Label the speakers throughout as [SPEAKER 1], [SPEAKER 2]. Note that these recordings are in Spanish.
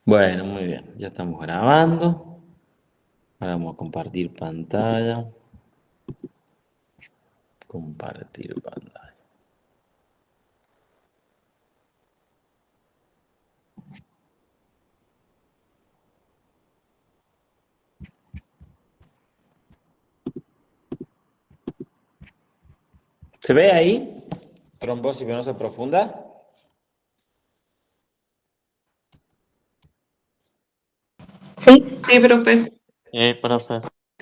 [SPEAKER 1] Bueno, muy bien, ya estamos grabando. Ahora vamos a compartir pantalla. Compartir pantalla. ¿Se ve ahí? Trombosis venosa profunda.
[SPEAKER 2] Sí, profe.
[SPEAKER 3] Profe.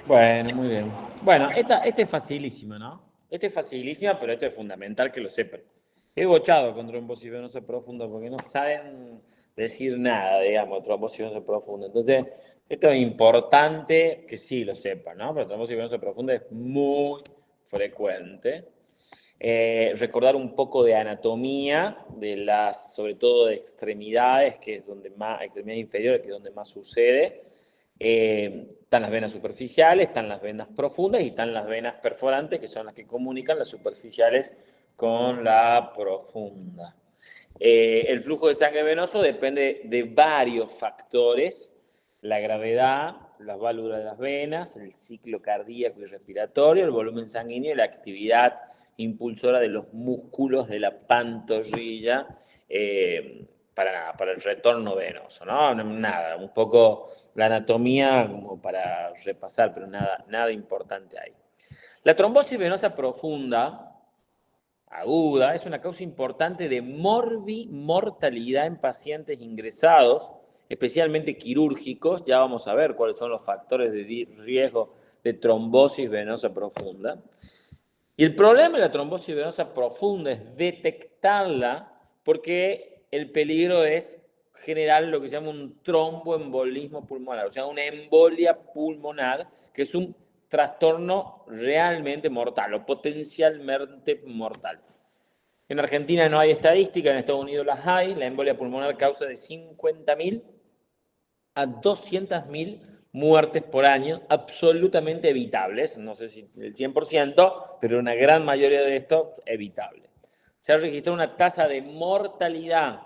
[SPEAKER 1] Bueno, muy bien. Bueno, esta es facilísima, ¿no? Esta es facilísima, pero esto es fundamental que lo sepan. He bochado con trombosis venosa profunda porque no saben decir nada, digamos, de trombosis venosa profunda. Entonces, esto es importante que sí lo sepan, ¿no? Pero trombosis venosa profunda es muy frecuente. Recordar un poco de anatomía, sobre todo de extremidades, que es donde más, extremidades inferiores, que es donde más sucede. Están las venas superficiales, están las venas profundas y están las venas perforantes, que son las que comunican las superficiales con la profunda. El flujo de sangre venoso depende de varios factores: la gravedad, las válvulas de las venas, el ciclo cardíaco y respiratorio, el volumen sanguíneo y la actividad impulsora de los músculos de la pantorrilla para el retorno venoso, ¿no? Nada, un poco la anatomía como para repasar, pero nada importante ahí. La trombosis venosa profunda aguda es una causa importante de mortalidad en pacientes ingresados, especialmente quirúrgicos. Ya vamos a ver cuáles son los factores de riesgo de trombosis venosa profunda. Y el problema de la trombosis venosa profunda es detectarla, porque el peligro es generar lo que se llama un tromboembolismo pulmonar, o sea, una embolia pulmonar, que es un trastorno realmente mortal o potencialmente mortal. En Argentina no hay estadística, en Estados Unidos las hay. La embolia pulmonar causa de 50.000 a 200.000 muertes por año, absolutamente evitables, no sé si el 100%, pero una gran mayoría de esto evitable. Se ha registrado una tasa de mortalidad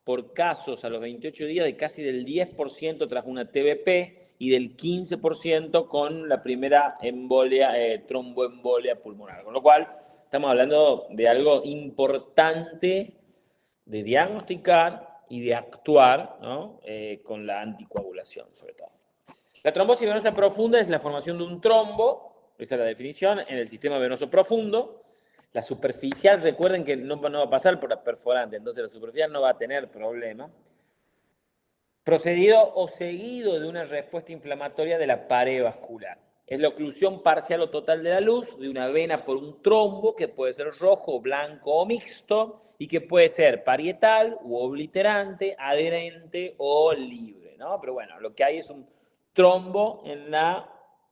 [SPEAKER 1] por casos a los 28 días de casi del 10% tras una TBP y del 15% con la primera embolia, tromboembolia pulmonar. Con lo cual, estamos hablando de algo importante de diagnosticar y de actuar, ¿no? Con la anticoagulación, sobre todo. La trombosis venosa profunda es la formación de un trombo, esa es la definición, en el sistema venoso profundo. La superficial, recuerden que no va a pasar por la perforante, entonces la superficial no va a tener problema. Procedido o seguido de una respuesta inflamatoria de la pared vascular. Es la oclusión parcial o total de la luz de una vena por un trombo que puede ser rojo, blanco o mixto y que puede ser parietal u obliterante, adherente o libre, ¿no? Pero bueno, lo que hay es un trombo en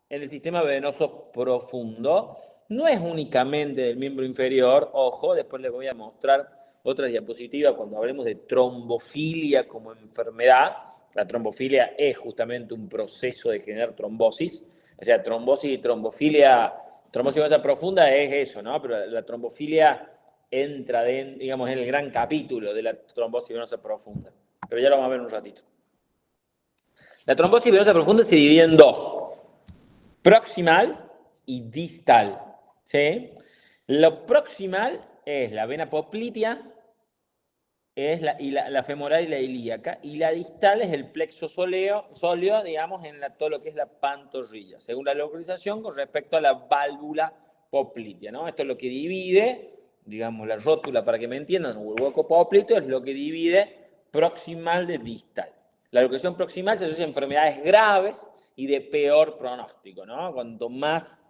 [SPEAKER 1] el sistema venoso profundo. No es únicamente del miembro inferior, ojo, después les voy a mostrar otra diapositiva cuando hablemos de trombofilia como enfermedad. La trombofilia es justamente un proceso de generar trombosis. O sea, trombosis y trombofilia, trombosis venosa profunda es eso, ¿no? Pero la trombofilia entra, digamos, en el gran capítulo de la trombosis venosa profunda. Pero ya lo vamos a ver un ratito. La trombosis venosa profunda se divide en dos: proximal y distal, ¿sí? Lo proximal es la vena poplitea, es la femoral y la ilíaca, y la distal es el plexo sóleo, digamos, en todo lo que es la pantorrilla, según la localización con respecto a la válvula poplitea, ¿no? Esto es lo que divide, digamos, la rótula, para que me entiendan, o el hueco popliteo es lo que divide proximal de distal. La localización proximal se asocia a enfermedades graves y de peor pronóstico, ¿no? Cuanto más,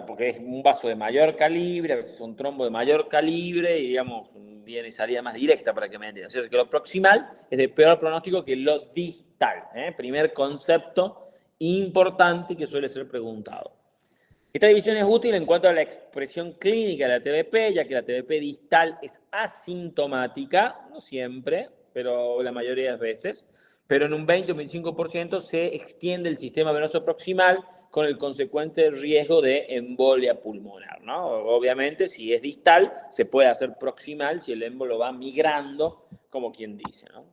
[SPEAKER 1] porque es un vaso de mayor calibre, a veces un trombo de mayor calibre, y digamos, viene salida más directa, para que me entiendan. O sea, que lo proximal es de peor pronóstico que lo distal. Primer concepto importante que suele ser preguntado. Esta división es útil en cuanto a la expresión clínica de la TBP, ya que la TBP distal es asintomática, no siempre, pero la mayoría de las veces, pero en un 20 o 25% se extiende el sistema venoso proximal con el consecuente riesgo de embolia pulmonar, ¿no? Obviamente, si es distal, se puede hacer proximal si el émbolo va migrando, como quien dice, ¿no?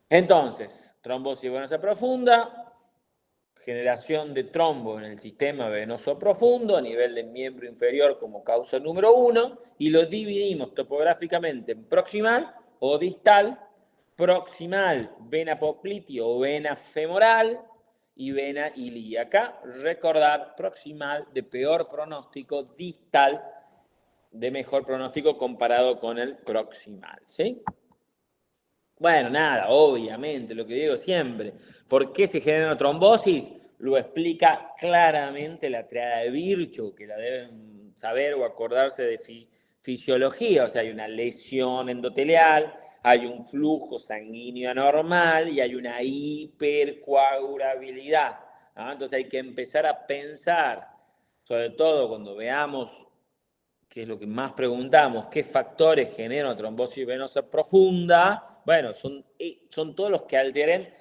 [SPEAKER 1] Entonces, trombosis venosa profunda, generación de trombo en el sistema venoso profundo a nivel del miembro inferior como causa número 1, y lo dividimos topográficamente en proximal o distal, proximal, vena popliteo o vena femoral, y vena ilíaca. Recordar, proximal de peor pronóstico, distal de mejor pronóstico comparado con el proximal, ¿sí? Bueno, nada, obviamente, lo que digo siempre, ¿por qué se genera una trombosis? Lo explica claramente la triada de Virchow, que la deben saber o acordarse de fisiología. O sea, hay una lesión endotelial, hay un flujo sanguíneo anormal y hay una hipercoagulabilidad, ¿no? Entonces hay que empezar a pensar, sobre todo cuando veamos, que es lo que más preguntamos, ¿qué factores generan una trombosis venosa profunda? Bueno, son todos los que alteren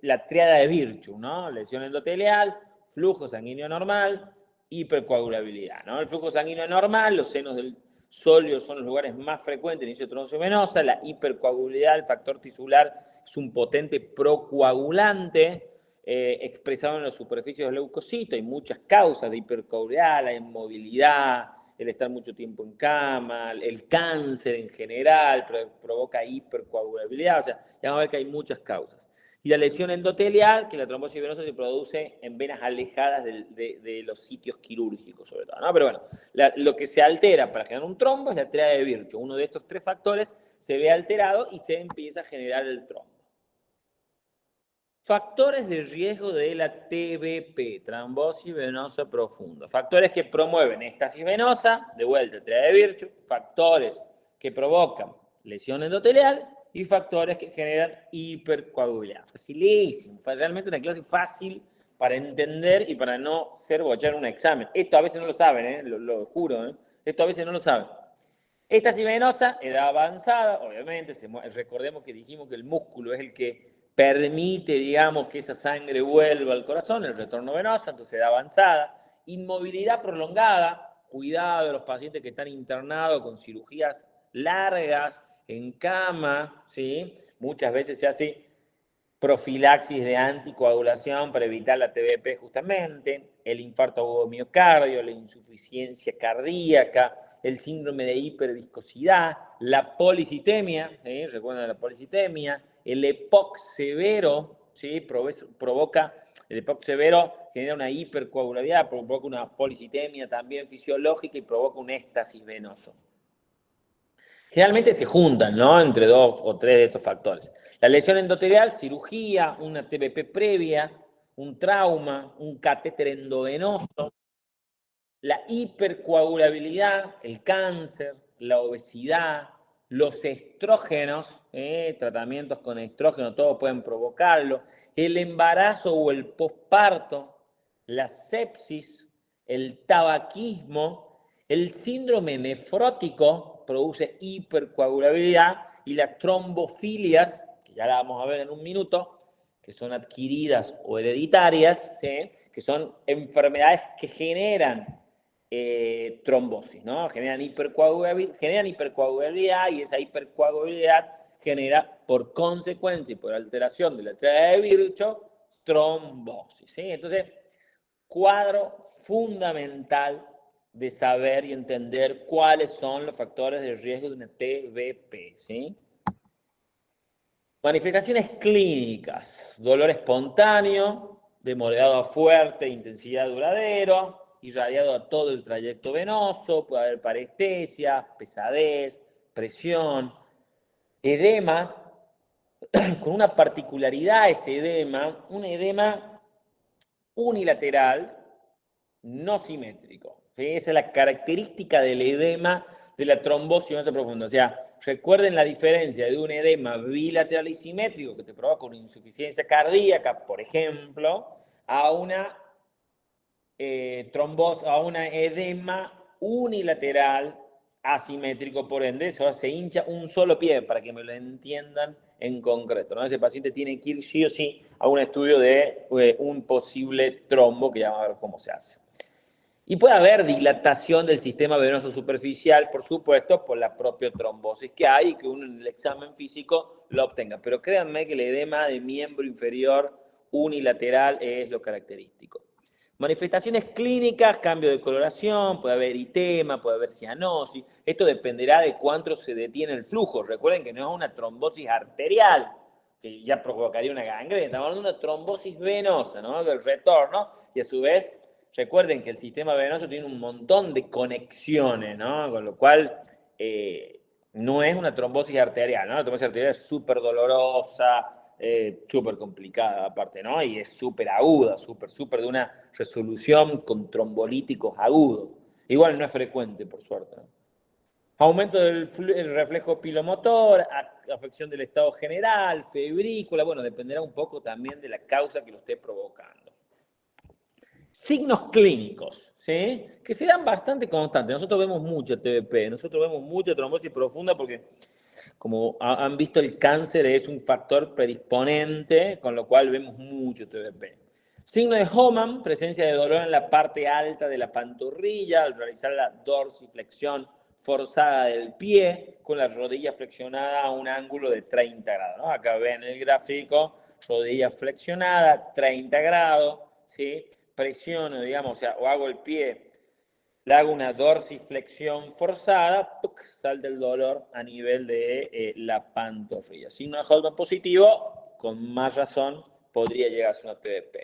[SPEAKER 1] la triada de Virchow, ¿no? Lesión endotelial, flujo sanguíneo normal, hipercoagulabilidad, ¿no? El flujo sanguíneo normal, los senos del sóleo son los lugares más frecuentes de inicio de trombosis venosa, la hipercoagulabilidad, el factor tisular, es un potente procoagulante, expresado en la superficie de los leucocitos. Hay muchas causas de hipercoagulabilidad, la inmovilidad, el estar mucho tiempo en cama, el cáncer en general provoca hipercoagulabilidad. O sea, ya vamos a ver que hay muchas causas. Y la lesión endotelial, que la trombosis venosa se produce en venas alejadas de los sitios quirúrgicos, sobre todo, ¿no? Pero bueno, lo que se altera para generar un trombo es la triada de Virchow. Uno de estos tres factores se ve alterado y se empieza a generar el trombo. Factores de riesgo de la TBP, trombosis venosa profunda. Factores que promueven éstasis venosa, de vuelta, triada de Virchow. Factores que provocan lesión endotelial y factores que generan hipercoagulabilidad. Facilísimo, realmente una clase fácil para entender y para no ser bochar un examen. Esto a veces no lo saben, lo juro, esto a veces no lo saben. Éstasis venosa, edad avanzada, obviamente, recordemos que dijimos que el músculo es el que permite, digamos, que esa sangre vuelva al corazón, el retorno venoso, entonces edad avanzada. Inmovilidad prolongada, cuidado de los pacientes que están internados con cirugías largas, en cama, ¿sí? Muchas veces se hace profilaxis de anticoagulación para evitar la TBP justamente, el infarto agudo miocardio, la insuficiencia cardíaca, el síndrome de hiperviscosidad, la policitemia, ¿sí? Recuerden la policitemia, el EPOC severo, ¿sí? Provoca, el EPOC severo genera una hipercoagulabilidad, provoca una policitemia también fisiológica y provoca un éxtasis venoso. Generalmente se juntan, ¿no? Entre 2 o 3 de estos factores. La lesión endotelial, cirugía, una TBP previa, un trauma, un catéter endovenoso, la hipercoagulabilidad, el cáncer, la obesidad, los estrógenos, tratamientos con estrógeno, todos pueden provocarlo, el embarazo o el posparto, la sepsis, el tabaquismo, el síndrome nefrótico produce hipercoagulabilidad y las trombofilias, que ya la vamos a ver en un minuto, que son adquiridas o hereditarias, ¿sí? Que son enfermedades que generan trombosis, ¿no? Generan hipercoagulabilidad y esa hipercoagulabilidad genera por consecuencia y por alteración de la triada de Virchow trombosis, ¿sí? Entonces, cuadro fundamental de saber y entender cuáles son los factores de riesgo de una TBP, ¿sí? Manifestaciones clínicas, dolor espontáneo, demorado a fuerte, intensidad duradero, irradiado a todo el trayecto venoso, puede haber parestesia, pesadez, presión, edema, con una particularidad ese edema, un edema unilateral, no simétrico. ¿Sí? Esa es la característica del edema de la trombosis venosa profunda. O sea, recuerden la diferencia de un edema bilateral y simétrico que te provoca una insuficiencia cardíaca, por ejemplo, a una trombosis, a una edema unilateral asimétrico, por ende, se hincha un solo pie, para que me lo entiendan en concreto, ¿no? Ese paciente tiene que ir sí o sí a un estudio de un posible trombo, que ya vamos a ver cómo se hace. Y puede haber dilatación del sistema venoso superficial, por supuesto, por la propia trombosis que hay y que uno en el examen físico lo obtenga. Pero créanme que el edema de miembro inferior unilateral es lo característico. Manifestaciones clínicas, cambio de coloración, puede haber eritema, puede haber cianosis. Esto dependerá de cuánto se detiene el flujo. Recuerden que no es una trombosis arterial, que ya provocaría una gangrena. Estamos hablando de una trombosis venosa, ¿no? Del retorno, y a su vez, recuerden que el sistema venoso tiene un montón de conexiones, ¿no? Con lo cual, no es una trombosis arterial, ¿no? La trombosis arterial es súper dolorosa, súper complicada aparte, ¿no? Y es súper aguda, súper de una resolución con trombolíticos agudos. Igual no es frecuente, por suerte, ¿no? Aumento del reflejo pilomotor, afección del estado general, febrícula, bueno, dependerá un poco también de la causa que lo esté provocando. Signos clínicos, ¿sí? Que se dan bastante constantes. Nosotros vemos mucho TBP, nosotros vemos mucha trombosis profunda porque, como han visto, el cáncer es un factor predisponente, con lo cual vemos mucho TBP. Signo de Hohmann, presencia de dolor en la parte alta de la pantorrilla al realizar la dorsiflexión forzada del pie, con la rodilla flexionada a un ángulo de 30 grados, ¿no? Acá ven el gráfico, rodilla flexionada, 30 grados, ¿sí? Presiono, digamos, o sea, o hago el pie, le hago una dorsiflexión forzada, ¡puc!, salta el dolor a nivel de la pantorrilla. Signo de Hohmann positivo, con más razón, podría llegar a ser una TBP.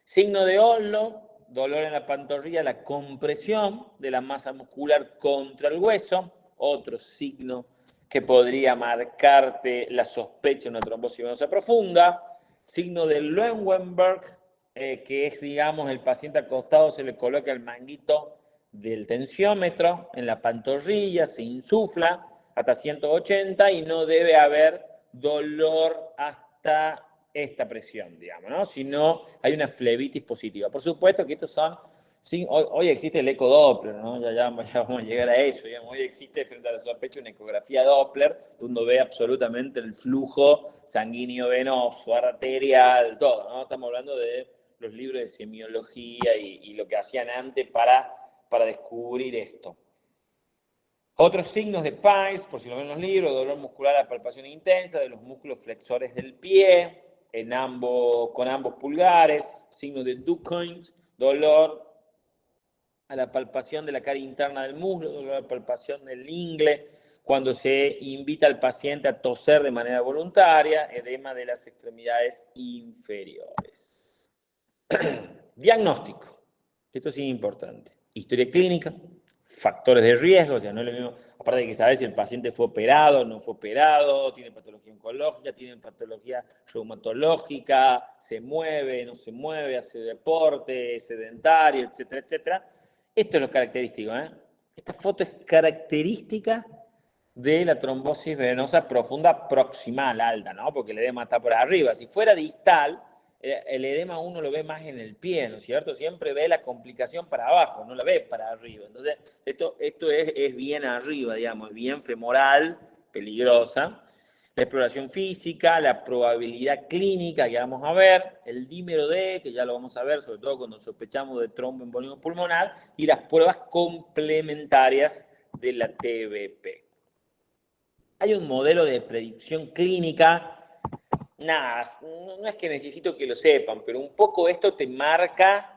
[SPEAKER 1] Signo de Oslo, dolor en la pantorrilla, la compresión de la masa muscular contra el hueso, otro signo que podría marcarte la sospecha de una trombosis venosa profunda. Signo de Löwenberg, que es, digamos, el paciente acostado se le coloca el manguito del tensiómetro en la pantorrilla, se insufla hasta 180 y no debe haber dolor hasta esta presión, digamos, ¿no? Si no, hay una flebitis positiva. Por supuesto que estos son, sí, hoy existe el ecodoppler, ¿no? Ya vamos a llegar a eso, digamos. Hoy existe frente a la sospecha una ecografía Doppler, donde ve absolutamente el flujo sanguíneo venoso, arterial, todo, ¿no? Estamos hablando de los libros de semiología y lo que hacían antes para descubrir esto. Otros signos de PAIS, por si lo ven en los libros: dolor muscular a palpación intensa de los músculos flexores del pie, con ambos pulgares. Signo de Ducoin, dolor a la palpación de la cara interna del muslo, dolor a la palpación del ingle, cuando se invita al paciente a toser de manera voluntaria, edema de las extremidades inferiores. Diagnóstico. Esto sí es importante. Historia clínica, factores de riesgo, o sea, no es lo mismo, aparte de que sabes si el paciente fue operado, no fue operado, tiene patología oncológica, tiene patología reumatológica, se mueve, no se mueve, hace deporte, es sedentario, etcétera, etcétera. Esto es lo característico, ¿eh? Esta foto es característica de la trombosis venosa profunda proximal alta, ¿no? Porque el edema está por arriba. Si fuera distal, el edema uno lo ve más en el pie, ¿no es cierto? Siempre ve la complicación para abajo, no la ve para arriba. Entonces, esto es bien arriba, digamos, es bien femoral, peligrosa. La exploración física, la probabilidad clínica que vamos a ver, el dímero D, que ya lo vamos a ver, sobre todo cuando sospechamos de tromboembolismo pulmonar, y las pruebas complementarias de la TBP. Hay un modelo de predicción clínica. Nada, no es que necesito que lo sepan, pero un poco esto te marca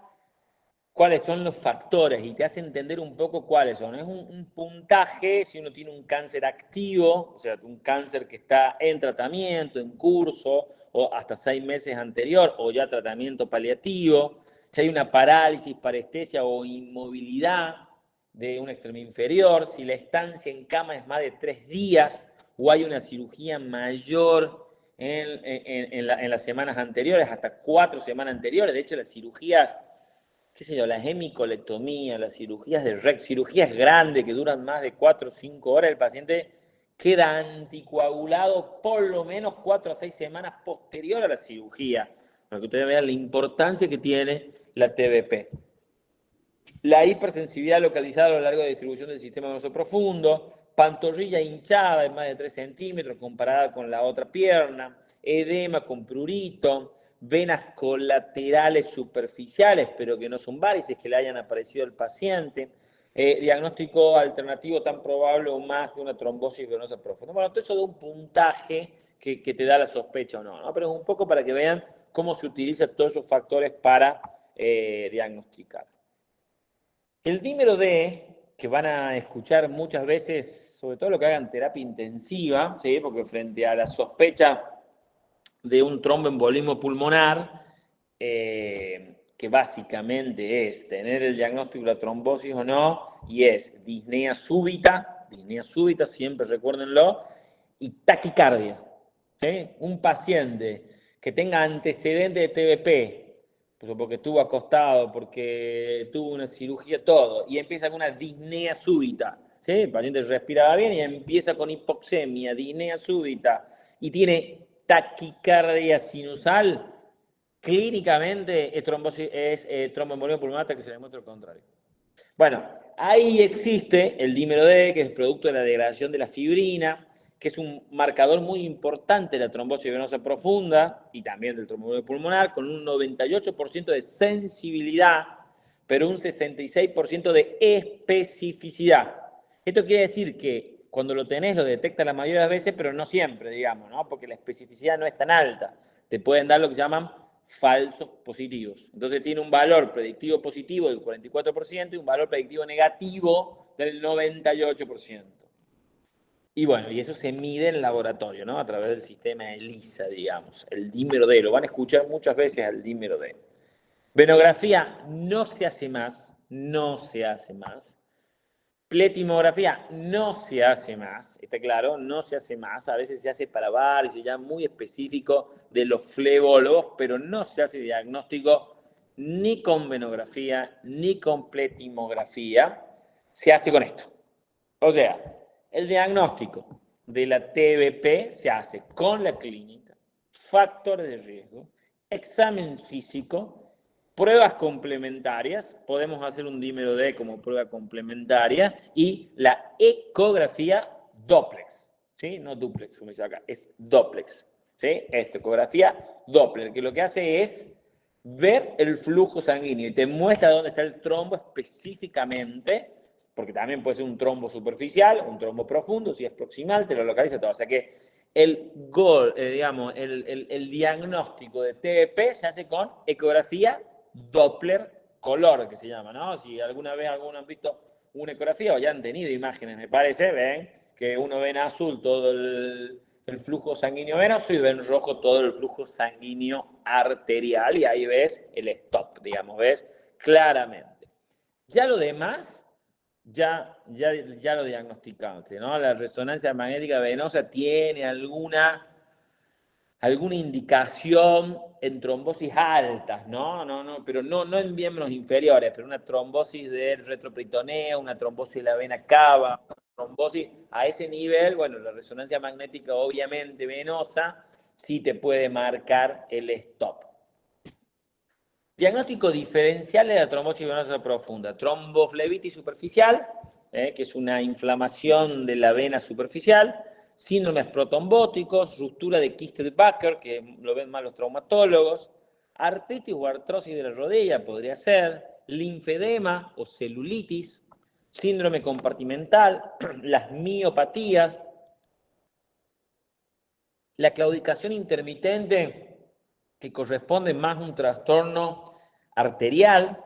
[SPEAKER 1] cuáles son los factores y te hace entender un poco cuáles son. Es un puntaje si uno tiene un cáncer activo, o sea, un cáncer que está en tratamiento, en curso, o hasta 6 meses anterior, o ya tratamiento paliativo, si hay una parálisis, parestesia o inmovilidad de una extremidad inferior, si la estancia en cama es más de 3 días, o hay una cirugía mayor en las semanas anteriores, hasta 4 semanas anteriores. De hecho, las cirugías, qué sé yo, las hemicolectomías, las cirugías de REC, cirugías grandes que duran más de 4 o 5 horas, el paciente queda anticoagulado por lo menos 4 a 6 semanas posterior a la cirugía, para que ustedes vean la importancia que tiene la TBP. La hipersensibilidad localizada a lo largo de la distribución del sistema venoso profundo, pantorrilla hinchada de más de 3 centímetros comparada con la otra pierna, edema con prurito, venas colaterales superficiales, pero que no son varices, que le hayan aparecido al paciente. Diagnóstico alternativo tan probable o más de una trombosis venosa profunda. Bueno, todo eso da un puntaje que te da la sospecha o no, ¿no? Pero es un poco para que vean cómo se utilizan todos esos factores para diagnosticar. El dímero D, que van a escuchar muchas veces, sobre todo lo que hagan terapia intensiva, ¿sí? Porque frente a la sospecha de un tromboembolismo pulmonar, que básicamente es tener el diagnóstico de la trombosis o no, y es disnea súbita, siempre recuérdenlo, y taquicardia. ¿Sí? Un paciente que tenga antecedente de TBP, pues porque estuvo acostado, porque tuvo una cirugía, todo, y empieza con una disnea súbita, ¿sí? El paciente respiraba bien y empieza con hipoxemia, disnea súbita, y tiene taquicardia sinusal, clínicamente es tromboembolismo pulmonar hasta que se demuestre lo contrario. Bueno, ahí existe el dímero D, que es producto de la degradación de la fibrina, que es un marcador muy importante de la trombosis venosa profunda y también del tromboembolismo pulmonar, con un 98% de sensibilidad, pero un 66% de especificidad. Esto quiere decir que cuando lo tenés lo detecta la mayoría de las veces, pero no siempre, digamos, ¿no? Porque la especificidad no es tan alta. Te pueden dar lo que se llaman falsos positivos. Entonces tiene un valor predictivo positivo del 44% y un valor predictivo negativo del 98%. Y bueno, y eso se mide en el laboratorio, ¿no? A través del sistema ELISA, digamos, el dímero D. Lo van a escuchar muchas veces al dímero D. Venografía no se hace más, no se hace más. Pletimografía no se hace más, está claro, no se hace más. A veces se hace para varices ya muy específico de los flebólogos, pero no se hace diagnóstico ni con venografía ni con pletimografía. Se hace con esto. O sea, el diagnóstico de la TBP se hace con la clínica, factores de riesgo, examen físico, pruebas complementarias, podemos hacer un dímero D como prueba complementaria, y la ecografía doplex, ¿sí? No duplex, como dice acá, es doplex, ¿sí? Esta ecografía Doppler, que lo que hace es ver el flujo sanguíneo y te muestra dónde está el trombo específicamente, porque también puede ser un trombo superficial, un trombo profundo, si es proximal, te lo localiza todo. O sea que el diagnóstico de TBP se hace con ecografía Doppler color, que se llama, ¿no? Si alguna vez alguno han visto una ecografía o ya han tenido imágenes, me parece, ven que uno ve en azul todo el flujo sanguíneo venoso y ve en rojo todo el flujo sanguíneo arterial, y ahí ves el stop, digamos, ves claramente. Ya lo demás, ya lo diagnosticaste, ¿no? La resonancia magnética venosa tiene alguna indicación en trombosis altas, ¿no? Pero no en miembros inferiores, pero una trombosis del retroperitoneo, una trombosis de la vena cava, una trombosis a ese nivel, bueno, la resonancia magnética obviamente venosa sí te puede marcar el stop. Diagnóstico diferencial de la trombosis venosa profunda. Tromboflebitis superficial, que es una inflamación de la vena superficial. Síndromes protombóticos, ruptura de quiste de Baker, que lo ven más los traumatólogos. Artritis o artrosis de la rodilla podría ser. Linfedema o celulitis. Síndrome compartimental. Las miopatías. La claudicación intermitente, que corresponde más a un trastorno arterial,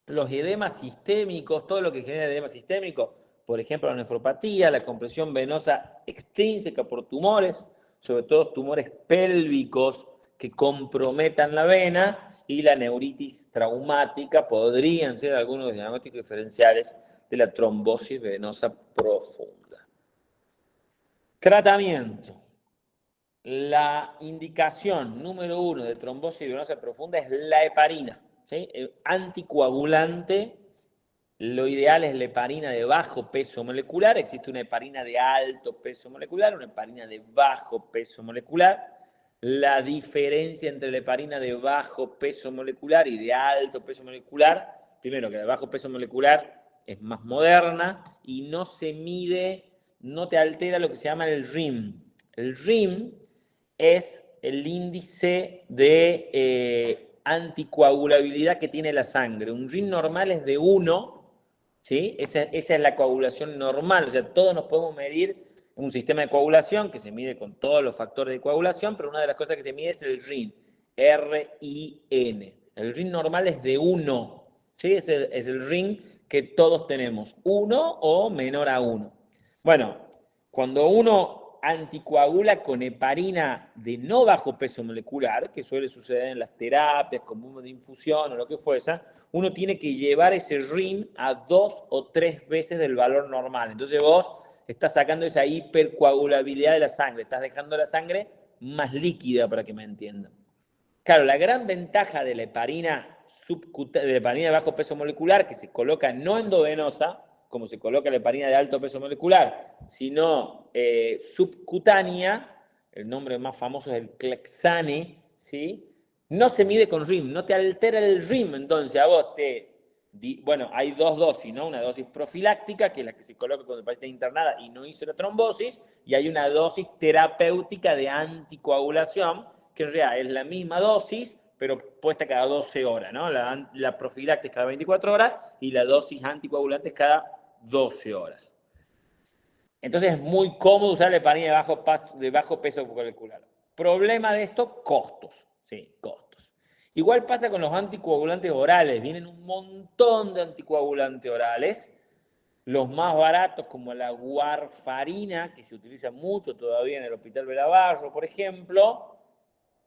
[SPEAKER 1] los edemas sistémicos, todo lo que genera edema sistémico, por ejemplo, la nefropatía, la compresión venosa extrínseca por tumores, sobre todo tumores pélvicos que comprometan la vena, y la neuritis traumática podrían ser algunos de los diagnósticos diferenciales de la trombosis venosa profunda. Tratamiento. La indicación número 1 de trombosis venosa profunda es la heparina, ¿sí? El anticoagulante, lo ideal es la heparina de bajo peso molecular. Existe una heparina de alto peso molecular, una heparina de bajo peso molecular. La diferencia entre la heparina de bajo peso molecular y de alto peso molecular, primero que la de bajo peso molecular es más moderna y no se mide, no te altera lo que se llama el RIM. El RIM es el índice de anticoagulabilidad que tiene la sangre. Un RIN normal es de 1, ¿sí? Esa es la coagulación normal, o sea, todos nos podemos medir un sistema de coagulación que se mide con todos los factores de coagulación, pero una de las cosas que se mide es el RIN, R-I-N. El RIN normal es de 1, ¿sí? Es el RIN que todos tenemos, 1 o menor a 1. Bueno, cuando uno anticoagula con heparina de no bajo peso molecular, que suele suceder en las terapias, como de infusión o lo que fuese, uno tiene que llevar ese RIN a 2 o 3 veces del valor normal. Entonces vos estás sacando esa hipercoagulabilidad de la sangre, estás dejando la sangre más líquida, para que me entiendan. Claro, la gran ventaja de la heparina de bajo peso molecular, que se coloca no endovenosa, como se coloca la heparina de alto peso molecular, sino subcutánea, el nombre más famoso es el Clexane, ¿sí? No se mide con RIM, no te altera el RIM, entonces a vos bueno, hay dos dosis, ¿no? Una dosis profiláctica, que es la que se coloca cuando el paciente está internada y no hizo la trombosis, y hay una dosis terapéutica de anticoagulación, que en realidad es la misma dosis, pero puesta cada 12 horas, ¿no? La profiláctica cada 24 horas y la dosis anticoagulante cada 12 horas. Entonces es muy cómodo usar la heparina de bajo peso molecular. Problema de esto, costos. Sí, costos. Igual pasa con los anticoagulantes orales. Vienen un montón de anticoagulantes orales. Los más baratos, como la warfarina, que se utiliza mucho todavía en el Hospital Belabarro, por ejemplo,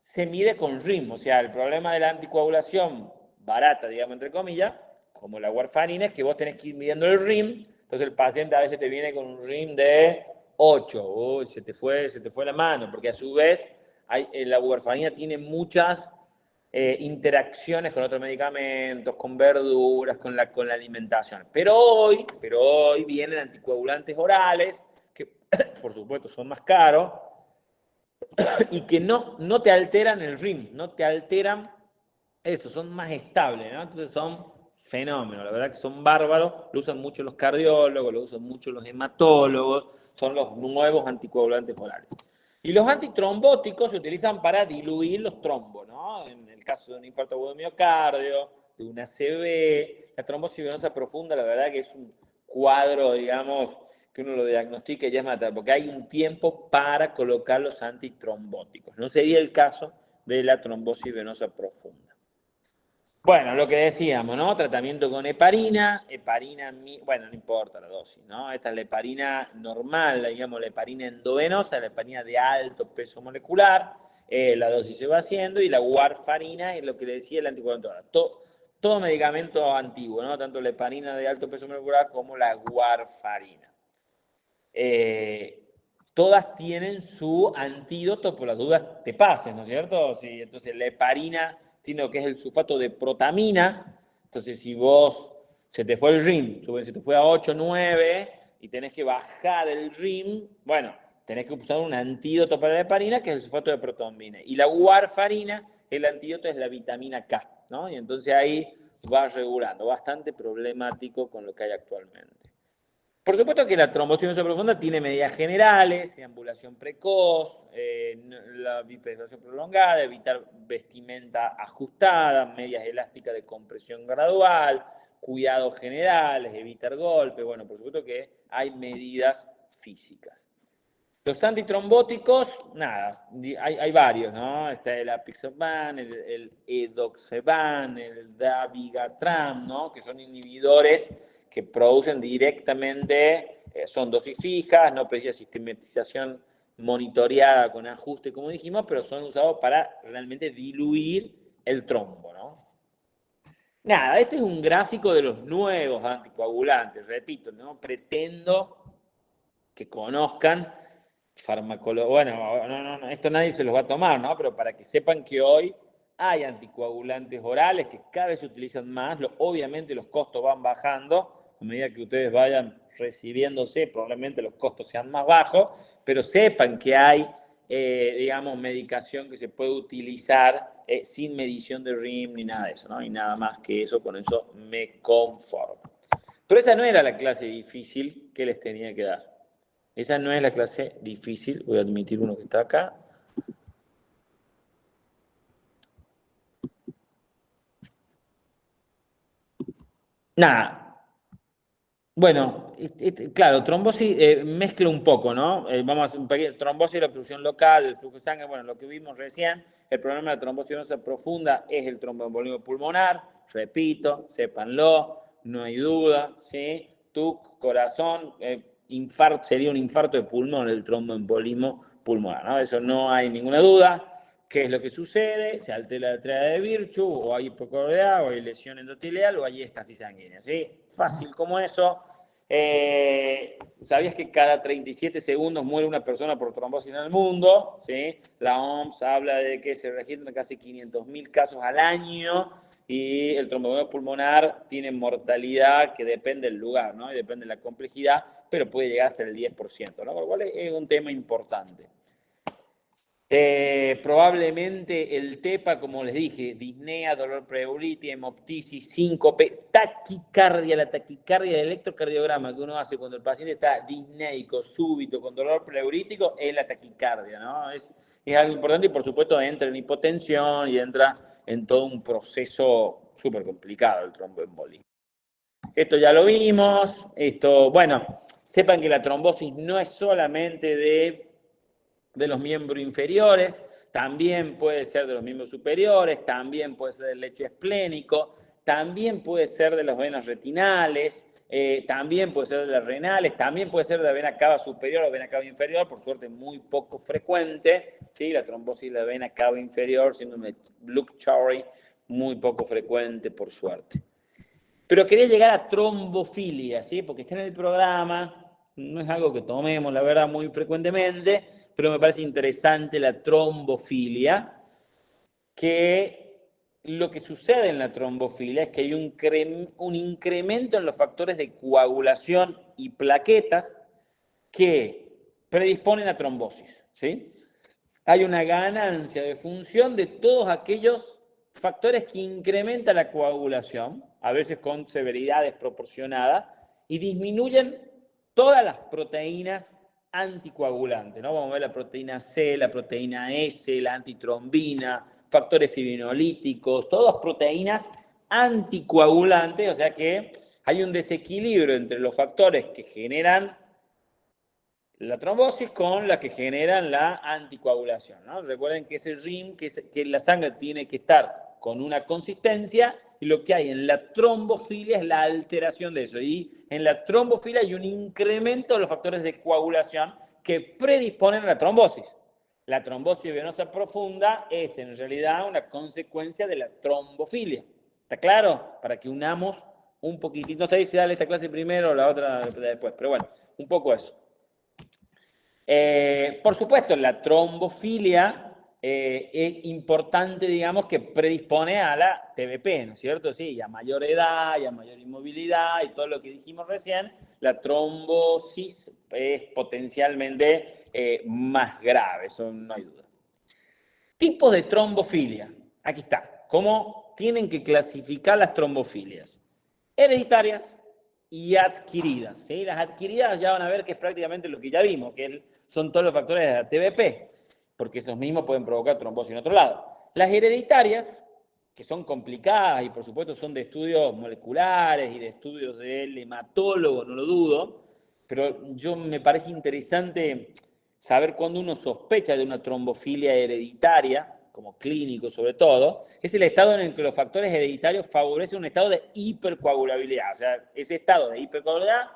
[SPEAKER 1] se mide con RIM. O sea, el problema de la anticoagulación barata, digamos, entre comillas, como la warfarina, es que vos tenés que ir midiendo el RIM. Entonces el paciente a veces te viene con un RIM de 8. Uy, se te fue la mano, porque a su vez la warfarina tiene muchas interacciones con otros medicamentos, con verduras, con la alimentación. Pero hoy vienen anticoagulantes orales, que por supuesto son más caros, y que no te alteran el RIM, no te alteran eso, son más estables, ¿no? Entonces son fenómenos, la verdad que son bárbaros, lo usan mucho los cardiólogos, lo usan mucho los hematólogos, son los nuevos anticoagulantes orales. Y los antitrombóticos se utilizan para diluir los trombos, ¿no? En el caso de un infarto agudo de miocardio, de una ACV, la trombosis venosa profunda, la verdad que es un cuadro, digamos, que uno lo diagnostica y ya es matar, porque hay un tiempo para colocar los antitrombóticos. No sería el caso de la trombosis venosa profunda. Bueno, lo que decíamos, ¿no? Tratamiento con heparina, bueno, no importa la dosis, ¿no? Esta es la heparina normal, digamos, la heparina endovenosa, la heparina de alto peso molecular, la dosis se va haciendo, y la warfarina es lo que le decía el anticoagulante. Todo medicamento antiguo, ¿no? Tanto la heparina de alto peso molecular como la warfarina. Todas tienen su antídoto, por las dudas te pasen, ¿no es cierto? Sí, entonces la heparina tiene lo que es el sulfato de protamina. Entonces si vos se te fue el RIM, se te fue a 8, 9 y tenés que bajar el RIM, bueno, tenés que usar un antídoto para la heparina, que es el sulfato de protamina. Y la warfarina, el antídoto es la vitamina K, ¿no? Y entonces ahí va regulando, bastante problemático con lo que hay actualmente. Por supuesto que la trombosis venosa profunda tiene medidas generales, deambulación precoz, la bipenetración prolongada, evitar vestimenta ajustada, medias elásticas de compresión gradual, cuidados generales, evitar golpes. Bueno, por supuesto que hay medidas físicas. Los antitrombóticos, nada, hay varios, ¿no? Está el apixaban, el edoxaban, el dabigatran, ¿no? Que son inhibidores que producen directamente, son dosis fijas, no precisa sistematización monitoreada con ajuste, como dijimos, pero son usados para realmente diluir el trombo, ¿no? Nada, este es un gráfico de los nuevos anticoagulantes, repito, ¿no? Pretendo que conozcan bueno, no, esto nadie se los va a tomar, ¿no? Pero para que sepan que hoy hay anticoagulantes orales que cada vez se utilizan más, obviamente los costos van bajando, a medida que ustedes vayan recibiéndose, probablemente los costos sean más bajos, pero sepan que hay, digamos, medicación que se puede utilizar sin medición de RIM ni nada de eso, ¿no? Y nada más que eso, con eso me conformo. Pero esa no era la clase difícil que les tenía que dar. Esa no es la clase difícil, voy a admitir uno que está acá. Nada. Bueno, claro, trombosis mezcla un poco, ¿no? Vamos a hacer un pequeño trombosis, la obstrucción local, el flujo de sangre, bueno, lo que vimos recién, el problema de la trombosis venosa profunda es el tromboembolismo pulmonar, repito, sépanlo, no hay duda, ¿sí? Tu corazón, infarto, sería un infarto de pulmón el tromboembolismo pulmonar, ¿no? Eso no hay ninguna duda. ¿Qué es lo que sucede? Se altera la tríada de Virchow, o hay hipocoreidad, o hay lesión endotelial, o hay éstasis sanguínea, ¿sí? Fácil como eso. ¿Sabías que cada 37 segundos muere una persona por trombosis en el mundo? ¿Sí? La OMS habla de que se registran casi 500.000 casos al año y el tromboembolismo pulmonar tiene mortalidad que depende del lugar, ¿no? Y depende de la complejidad, pero puede llegar hasta el 10%, ¿no? Por lo cual es un tema importante. Probablemente el TEPA, como les dije, disnea, dolor pleuritis, hemoptisis, síncope, taquicardia, la taquicardia del electrocardiograma que uno hace cuando el paciente está disneico, súbito, con dolor pleurítico, es la taquicardia, ¿no? Es algo importante y por supuesto entra en hipotensión y entra en todo un proceso súper complicado el tromboembolismo. Esto ya lo vimos, bueno, sepan que la trombosis no es solamente de los miembros inferiores, también puede ser de los miembros superiores, también puede ser del lecho esplénico, también puede ser de las venas retinales, también puede ser de las renales, también puede ser de la vena cava superior o vena cava inferior, por suerte muy poco frecuente, ¿sí? La trombosis de la vena cava inferior, síndrome de Luke-Chaury, muy poco frecuente, por suerte. Pero quería llegar a trombofilia, ¿sí? Porque está en el programa, no es algo que tomemos, la verdad, muy frecuentemente, pero me parece interesante la trombofilia, que lo que sucede en la trombofilia es que hay un incremento en los factores de coagulación y plaquetas que predisponen a trombosis, ¿sí? Hay una ganancia de función de todos aquellos factores que incrementan la coagulación, a veces con severidad desproporcionada, y disminuyen todas las proteínas anticoagulantes, ¿no? Vamos a ver la proteína C, la proteína S, la antitrombina, factores fibrinolíticos, todas proteínas anticoagulantes, o sea que hay un desequilibrio entre los factores que generan la trombosis con la que generan la anticoagulación, ¿no? Recuerden que ese RIM, que la sangre tiene que estar con una consistencia, y lo que hay en la trombofilia es la alteración de eso. Y en la trombofilia hay un incremento de los factores de coagulación que predisponen a la trombosis. La trombosis venosa profunda es en realidad una consecuencia de la trombofilia. ¿Está claro? Para que unamos un poquitito. No sé si darle esta clase primero o la otra después, pero bueno, un poco eso. Por supuesto, la trombofilia es importante, digamos, que predispone a la TBP, ¿no es cierto? Sí, y a mayor edad, y a mayor inmovilidad, y todo lo que dijimos recién, la trombosis es potencialmente más grave, eso no hay duda. Tipos de trombofilia. Aquí está. ¿Cómo tienen que clasificar las trombofilias? Hereditarias y adquiridas, ¿sí? Las adquiridas ya van a ver que es prácticamente lo que ya vimos, que son todos los factores de la TBP, porque esos mismos pueden provocar trombosis en otro lado. Las hereditarias, que son complicadas y por supuesto son de estudios moleculares y de estudios del hematólogo, no lo dudo, pero me parece interesante saber cuando uno sospecha de una trombofilia hereditaria, como clínico sobre todo, es el estado en el que los factores hereditarios favorecen un estado de hipercoagulabilidad. O sea, ese estado de hipercoagulabilidad,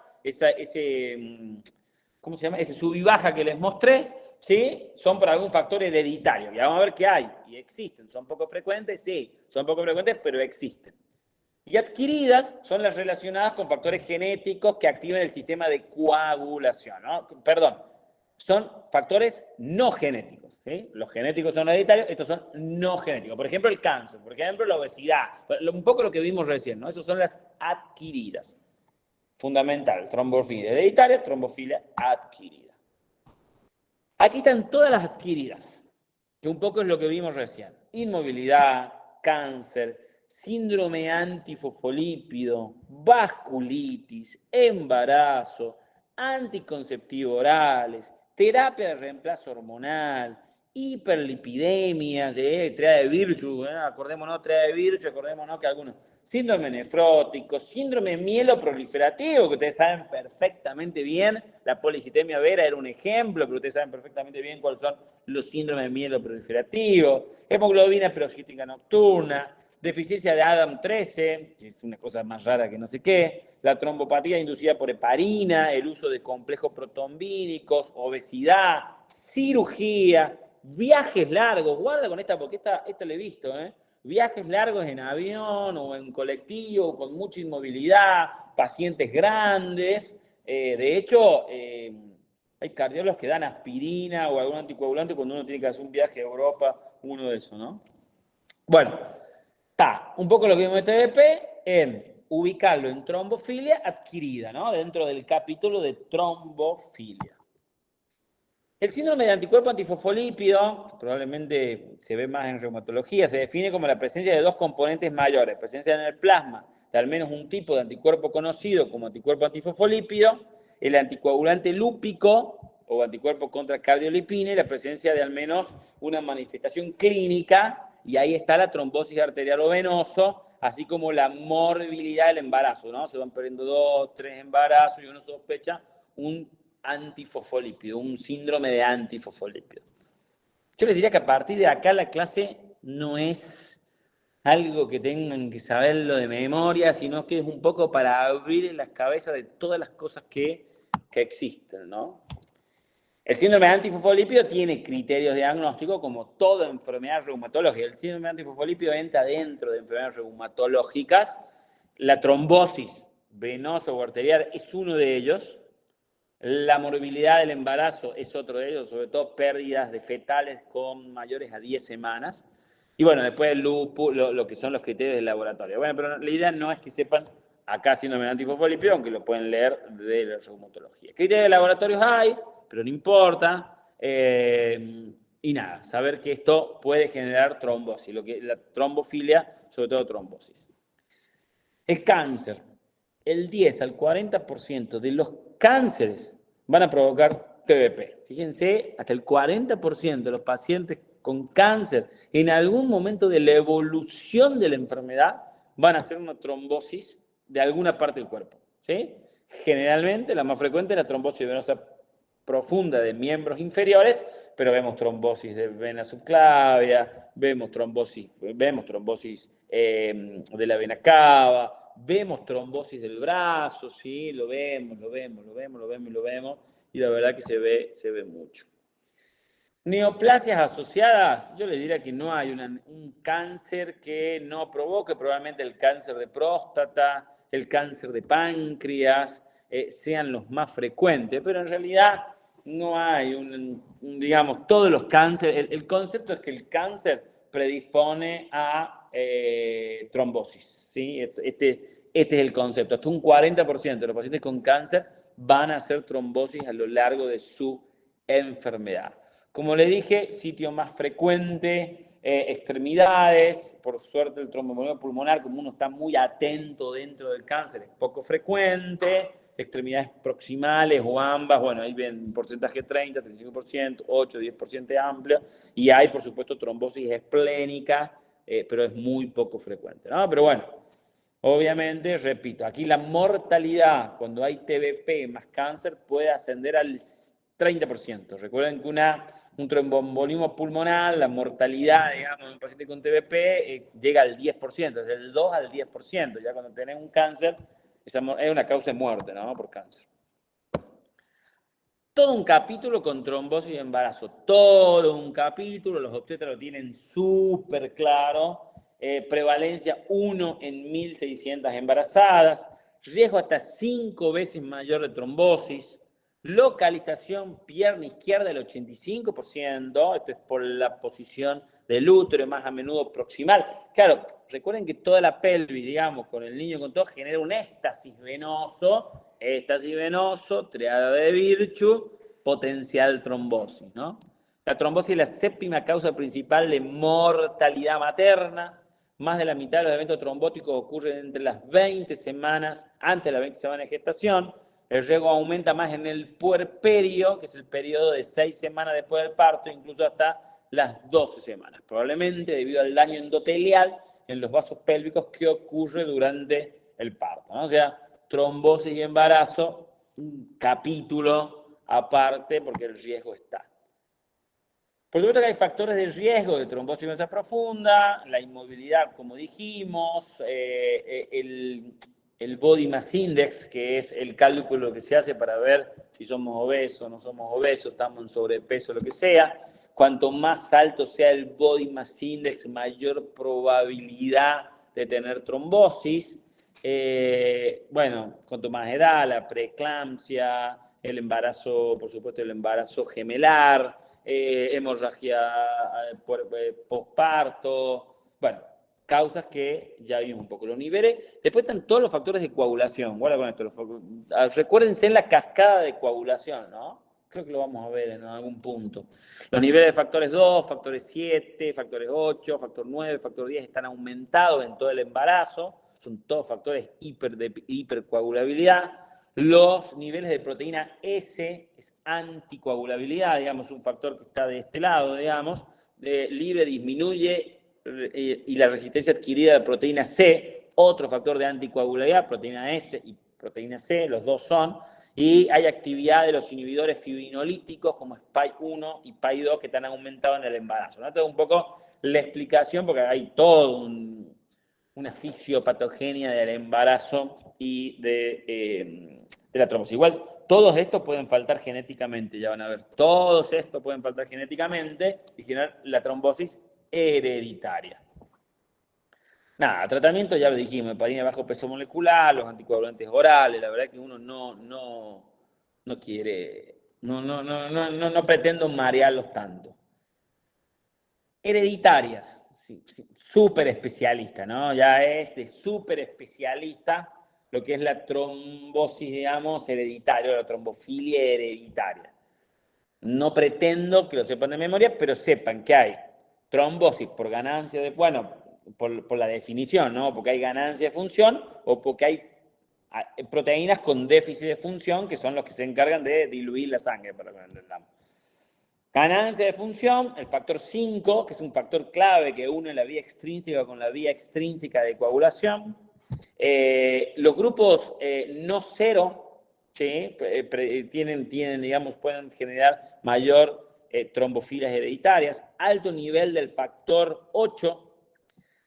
[SPEAKER 1] ¿cómo se llama? Ese sub y baja que les mostré, ¿sí? Son por algún factor hereditario. Y vamos a ver qué hay. Y existen. ¿Son poco frecuentes? Sí, son poco frecuentes, pero existen. Y adquiridas son las relacionadas con factores genéticos que activan el sistema de coagulación, ¿no? Perdón, son factores no genéticos, ¿sí? Los genéticos son hereditarios, estos son no genéticos. Por ejemplo, el cáncer, por ejemplo, la obesidad, un poco lo que vimos recién, ¿no? Esas son las adquiridas. Fundamental, trombofilia hereditaria, trombofilia adquirida. Aquí están todas las adquiridas, que un poco es lo que vimos recién. Inmovilidad, cáncer, síndrome antifosfolípido, vasculitis, embarazo, anticonceptivos orales, terapia de reemplazo hormonal, hiperlipidemias, triada de Virchow, acordémonos, triada de Virchow, acordémonos que algunos síndrome nefrótico, síndrome mieloproliferativo, que ustedes saben perfectamente bien, la policitemia vera era un ejemplo, pero ustedes saben perfectamente bien cuáles son los síndromes mieloproliferativos, hemoglobina peroxística nocturna, deficiencia de ADAM13, que es una cosa más rara que no sé qué, la trombopatía inducida por heparina, el uso de complejos protombínicos, obesidad, cirugía, viajes largos, guarda con esta porque esta la he visto, viajes largos en avión o en colectivo con mucha inmovilidad, pacientes grandes, de hecho, hay cardiólogos que dan aspirina o algún anticoagulante cuando uno tiene que hacer un viaje a Europa, uno de esos, ¿no? Bueno, está un poco lo que vimos de TBP en ubicarlo en trombofilia adquirida, ¿no? Dentro del capítulo de trombofilia. El síndrome de anticuerpo antifosfolípido, que probablemente se ve más en reumatología, se define como la presencia de dos componentes mayores, presencia en el plasma de al menos un tipo de anticuerpo conocido como anticuerpo antifosfolípido, el anticoagulante lúpico o anticuerpo contra cardiolipina y la presencia de al menos una manifestación clínica, y ahí está la trombosis arterial o venoso, así como la morbilidad del embarazo, ¿no? Se van perdiendo 2, 3 embarazos y uno sospecha un antifosfolípido, un síndrome de antifosfolípido. Yo les diría que a partir de acá la clase no es algo que tengan que saberlo de memoria, sino que es un poco para abrir las cabezas de todas las cosas que existen, ¿no? El síndrome de antifosfolípido tiene criterios diagnósticos como toda enfermedad reumatológica. El síndrome de antifosfolípido entra dentro de enfermedades reumatológicas. La trombosis venosa o arterial es uno de ellos. La morbilidad del embarazo es otro de ellos, sobre todo pérdidas de fetales con mayores a 10 semanas. Y bueno, después el lupus, lo que son los criterios del laboratorio. Bueno, pero la idea no es que sepan acá síndrome de antifosfolípido, aunque lo pueden leer de la reumatología. Criterios de laboratorios hay, pero no importa. Y nada, saber que esto puede generar trombosis, la trombofilia, sobre todo trombosis. El cáncer, el 10 al 40% de los cánceres van a provocar TBP. Fíjense, hasta el 40% de los pacientes con cáncer en algún momento de la evolución de la enfermedad van a hacer una trombosis de alguna parte del cuerpo, ¿sí? Generalmente, la más frecuente es la trombosis venosa profunda de miembros inferiores, pero vemos trombosis de vena subclavia, vemos trombosis de la vena cava, vemos trombosis del brazo, ¿sí? Lo vemos, y la verdad que se ve mucho. Neoplasias asociadas, yo les diría que no hay un cáncer que no provoque, probablemente el cáncer de próstata, el cáncer de páncreas, sean los más frecuentes, pero en realidad no hay digamos, todos los cánceres, el concepto es que el cáncer predispone a trombosis, ¿sí? Este es el concepto, hasta un 40% de los pacientes con cáncer van a hacer trombosis a lo largo de su enfermedad. Como le dije, sitio más frecuente, extremidades, por suerte el tromboembolismo pulmonar, como uno está muy atento dentro del cáncer, es poco frecuente, extremidades proximales o ambas, bueno, ahí ven porcentaje 30, 35%, 8, 10% amplio, y hay, por supuesto, trombosis esplénica, pero es muy poco frecuente, ¿no? Pero bueno, obviamente, repito, aquí la mortalidad cuando hay TBP más cáncer puede ascender al 30%. Recuerden que un tromboembolismo pulmonar, la mortalidad, digamos, de un paciente con TBP llega al 10%, es del 2 al 10%. Ya cuando tenés un cáncer, es una causa de muerte, ¿no? Por cáncer. Todo un capítulo con trombosis y embarazo. Todo un capítulo, los obstetras lo tienen súper claro. Prevalencia 1 en 1.600 embarazadas. Riesgo hasta 5 veces mayor de trombosis. Localización pierna izquierda del 85%, esto es por la posición del útero, más a menudo proximal. Claro, recuerden que toda la pelvis, digamos, con el niño con todo, genera un éxtasis venoso, triada de Virchow, potencial trombosis, ¿no? La trombosis es la séptima causa principal de mortalidad materna. Más de la mitad de los eventos trombóticos ocurren entre las 20 semanas, antes de las 20 semanas de gestación. El riesgo aumenta más en el puerperio, que es el periodo de 6 semanas después del parto, incluso hasta las 12 semanas, probablemente debido al daño endotelial en los vasos pélvicos que ocurre durante el parto, ¿no? O sea, trombosis y embarazo, un capítulo aparte porque el riesgo está. Por supuesto que hay factores de riesgo de trombosis venosa profunda, la inmovilidad, como dijimos, el Body Mass Index, que es el cálculo que se hace para ver si somos obesos, no somos obesos, estamos en sobrepeso, lo que sea. Cuanto más alto sea el Body Mass Index, mayor probabilidad de tener trombosis. Bueno, cuanto más edad, la preeclampsia, el embarazo, por supuesto, el embarazo gemelar, hemorragia posparto, bueno, causas que ya vimos un poco. Los niveles, después están todos los factores de coagulación. Guarda con esto. Recuérdense en la cascada de coagulación, ¿no? Creo que lo vamos a ver en algún punto. Los niveles de factores 2, factores 7, factores 8, factor 9, factor 10 están aumentados en todo el embarazo. Son todos factores de hipercoagulabilidad. Los niveles de proteína S es anticoagulabilidad, digamos, un factor que está de este lado, digamos. Libre disminuye y la resistencia adquirida de proteína C, otro factor de anticoagulabilidad, proteína S y proteína C, los dos son. Y hay actividad de los inhibidores fibrinolíticos como SPY1 y PAI2 que están aumentados en el embarazo, ¿no? Esto es un poco la explicación porque hay todo una fisiopatogenia del embarazo y de la trombosis. Igual, todos estos pueden faltar genéticamente, ya van a ver. Todos estos pueden faltar genéticamente y generar la trombosis hereditaria. Nada, tratamiento ya lo dijimos, heparina de bajo peso molecular, los anticoagulantes orales, la verdad que uno no quiere, no pretendo marearlos tanto. Hereditarias, sí, súper especialista, ¿no? Ya es de súper especialista lo que es la trombosis, digamos, hereditaria, la trombofilia hereditaria. No pretendo que lo sepan de memoria, pero sepan que hay trombosis por ganancia de, bueno, por la definición, ¿no? Porque hay ganancia de función o porque hay proteínas con déficit de función que son los que se encargan de diluir la sangre, para que lo entendamos. Ganancia de función, el factor 5, que es un factor clave que une la vía extrínseca con la vía extrínseca de coagulación. Los grupos no cero, ¿sí? digamos, pueden generar mayor trombofilias hereditarias. Alto nivel del factor 8,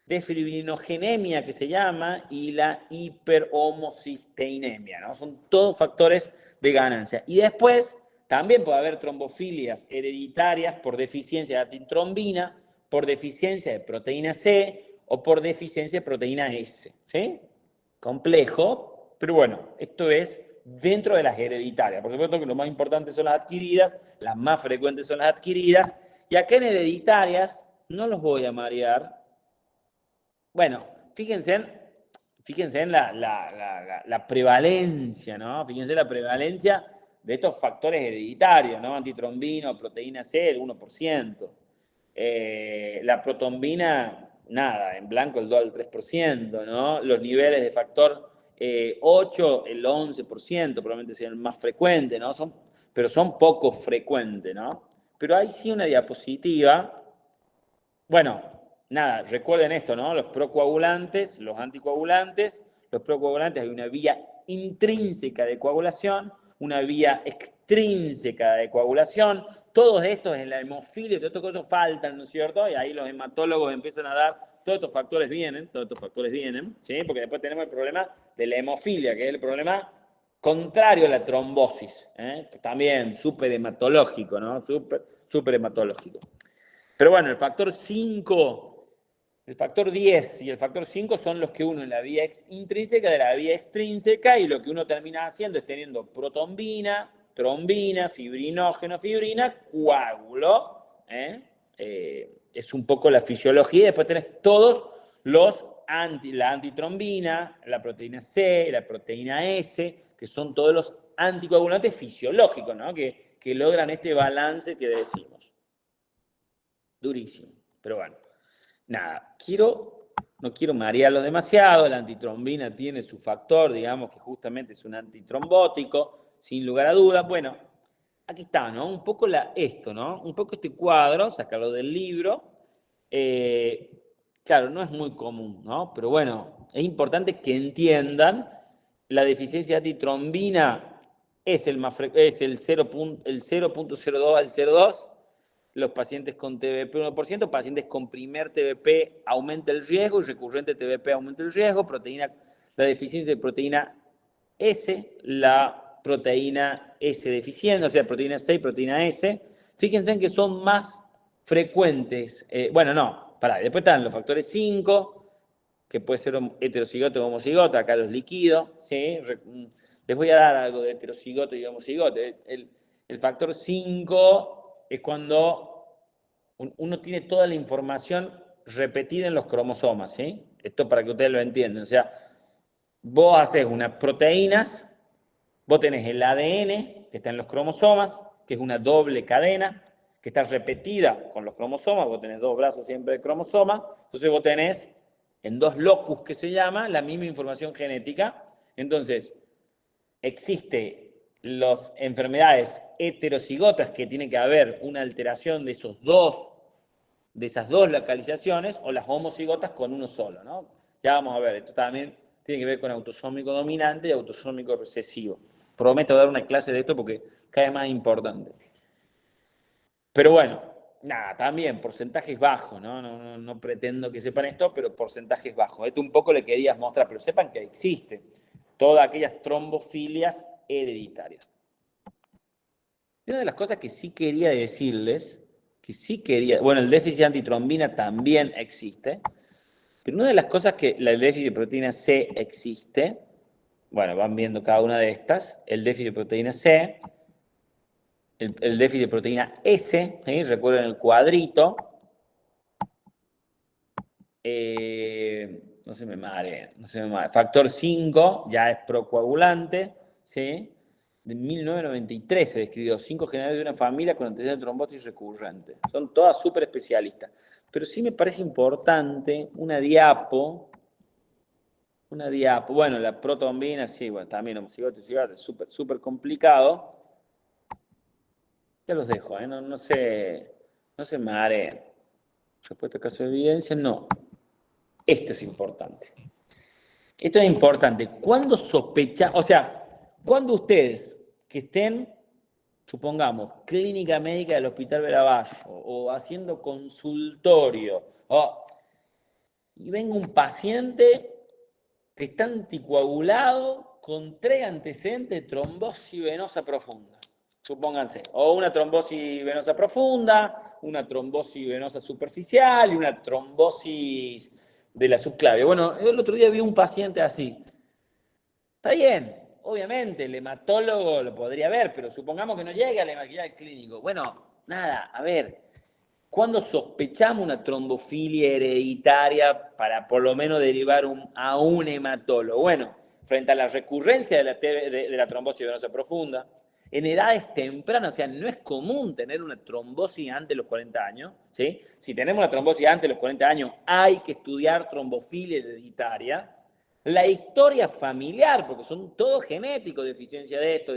[SPEAKER 1] de fibrinogenemia que se llama, y la hiperhomocisteinemia, ¿no? Son todos factores de ganancia. Y después también puede haber trombofilias hereditarias por deficiencia de antitrombina, por deficiencia de proteína C o por deficiencia de proteína S, ¿sí? Complejo, pero bueno, esto es dentro de las hereditarias. Por supuesto que lo más importante son las adquiridas, las más frecuentes son las adquiridas, y acá en hereditarias no los voy a marear. Bueno, fíjense en la prevalencia, ¿no? Fíjense la prevalencia de estos factores hereditarios, ¿no? Antitrombina o proteína C, el 1%. La protombina, nada, en blanco el 2 al 3%, ¿no? Los niveles de factor 8, el 11%, probablemente sea el más frecuente, ¿no? Pero son poco frecuentes, ¿no? Pero hay sí una diapositiva. Bueno, nada, recuerden esto, ¿no? Los procoagulantes, los anticoagulantes. Los procoagulantes, hay una vía intrínseca de coagulación, una vía extrínseca de coagulación. Todos estos en la hemofilia, todas estas cosas faltan, ¿no es cierto? Y ahí los hematólogos empiezan a dar, todos estos factores vienen, ¿sí? Porque después tenemos el problema de la hemofilia, que es el problema contrario a la trombosis, ¿eh? También súper hematológico, ¿no? Súper hematológico. Pero bueno, el factor 5, el factor 10 y el factor 5 son los que uno en la vía intrínseca de la vía extrínseca, y lo que uno termina haciendo es teniendo protombina, trombina, fibrinógeno, fibrina, coágulo. Es un poco la fisiología. Después tenés todos la antitrombina, la proteína C, la proteína S, que son todos los anticoagulantes fisiológicos, ¿no? que logran este balance que decimos. Durísimo, pero bueno, nada, no quiero marearlo demasiado. La antitrombina tiene su factor, digamos que justamente es un antitrombótico, sin lugar a dudas. Bueno, aquí está, ¿no? Un poco esto, ¿no? Un poco este cuadro, sacarlo del libro. Claro, no es muy común, ¿no? Pero bueno, es importante que entiendan la deficiencia de antitrombina es el 0.02 al 0.2. Los pacientes con TBP 1%, pacientes con primer TBP aumenta el riesgo y recurrente TBP aumenta el riesgo. La deficiencia de proteína S, la proteína S deficiente, o sea, proteína C y proteína S. Fíjense en que son más frecuentes. Bueno, no, después están los factores 5, que puede ser heterocigoto o homocigoto, acá los liquido, ¿sí? Les voy a dar algo de heterocigoto y homocigoto. El factor 5 es cuando uno tiene toda la información repetida en los cromosomas, ¿sí? Esto para que ustedes lo entiendan. O sea, vos haces unas proteínas, vos tenés el ADN que está en los cromosomas, que es una doble cadena, que está repetida con los cromosomas, vos tenés 2 brazos siempre de cromosoma, entonces vos tenés en 2 locus que se llama la misma información genética. Entonces, existe las enfermedades heterocigotas que tiene que haber una alteración de esas dos localizaciones, o las homocigotas con uno solo, ¿no? Ya vamos a ver, esto también tiene que ver con autosómico dominante y autosómico recesivo. Prometo dar una clase de esto porque cada vez más importante. Pero bueno, nada, también porcentajes bajos, ¿no? No pretendo que sepan esto, pero porcentajes bajos. Esto un poco le querías mostrar, pero sepan que existe todas aquellas trombofilias hereditarias. Y una de las cosas que sí quería decirles, bueno, el déficit de antitrombina también existe, pero una de las cosas que el déficit de proteína C existe, bueno, van viendo cada una de estas, el déficit de proteína C, el déficit de proteína S, ¿sí? Recuerden el cuadrito, no se me mare. Factor 5 ya es procoagulante, ¿sí? De 1993 se describió 5 generales de una familia con antecedentes de trombosis recurrente. Son todas súper especialistas. Pero sí me parece importante una diapo. Bueno, la protombina, sí, bueno, también homocigoto y cigoto, es súper complicado. Ya los dejo, no se mareen. Respuesta a caso de evidencia, no. Esto es importante. Esto es importante. ¿Cuándo sospecha? O sea, cuando ustedes que estén, supongamos, clínica médica del Hospital Veravallo o haciendo consultorio, y venga un paciente que está anticoagulado con 3 antecedentes de trombosis venosa profunda, supónganse, o una trombosis venosa profunda, una trombosis venosa superficial y una trombosis de la subclavia. Bueno, el otro día vi un paciente así. Está bien, obviamente, el hematólogo lo podría ver, pero supongamos que no llegue al hematólogo clínico. Bueno, nada, a ver, ¿cuándo sospechamos una trombofilia hereditaria para por lo menos derivar a un hematólogo? Bueno, frente a la recurrencia de la trombosis venosa profunda, en edades tempranas, o sea, no es común tener una trombosis antes de los 40 años, ¿sí? Si tenemos una trombosis antes de los 40 años, hay que estudiar trombofilia hereditaria. La historia familiar, porque son todos genéticos, deficiencia de esto,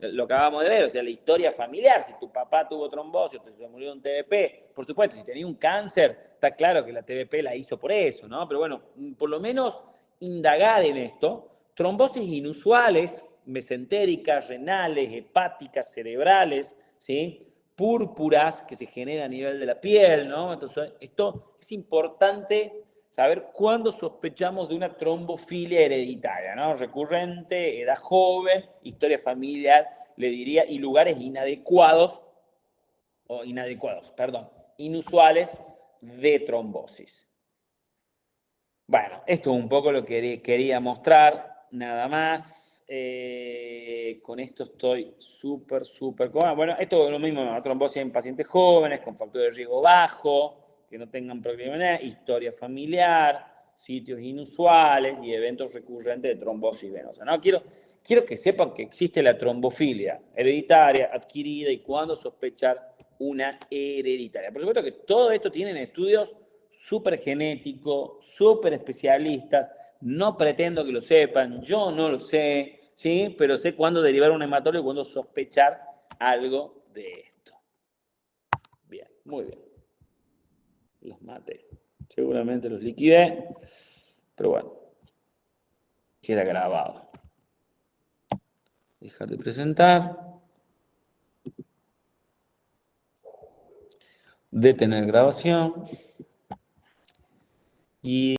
[SPEAKER 1] lo que acabamos de ver, o sea, la historia familiar, si tu papá tuvo trombosis, o se murió de un TBP, por supuesto, si tenía un cáncer, está claro que la TBP la hizo por eso, ¿no? Pero bueno, por lo menos indagar en esto, trombosis inusuales, mesentéricas, renales, hepáticas, cerebrales, ¿sí? Púrpuras que se generan a nivel de la piel, ¿no? Entonces, esto es importante saber cuándo sospechamos de una trombofilia hereditaria, ¿no? Recurrente, edad joven, historia familiar, le diría, y lugares inusuales de trombosis. Bueno, esto es un poco lo que quería mostrar, nada más. Con esto estoy súper. Bueno, esto es lo mismo, ¿no? Trombosis en pacientes jóvenes, con factor de riesgo bajo, que no tengan problemas, historia familiar, sitios inusuales y eventos recurrentes de trombosis venosa, ¿no? Quiero que sepan que existe la trombofilia hereditaria, adquirida, y cuándo sospechar una hereditaria. Por supuesto que todo esto tienen estudios súper genéticos, súper especialistas. No pretendo que lo sepan, yo no lo sé, ¿sí? Pero sé cuándo derivar un hematólogo y cuándo sospechar algo de esto. Bien, muy bien. Los maté. Seguramente los liquidé, pero bueno, queda grabado. Dejar de presentar. Detener grabación. Y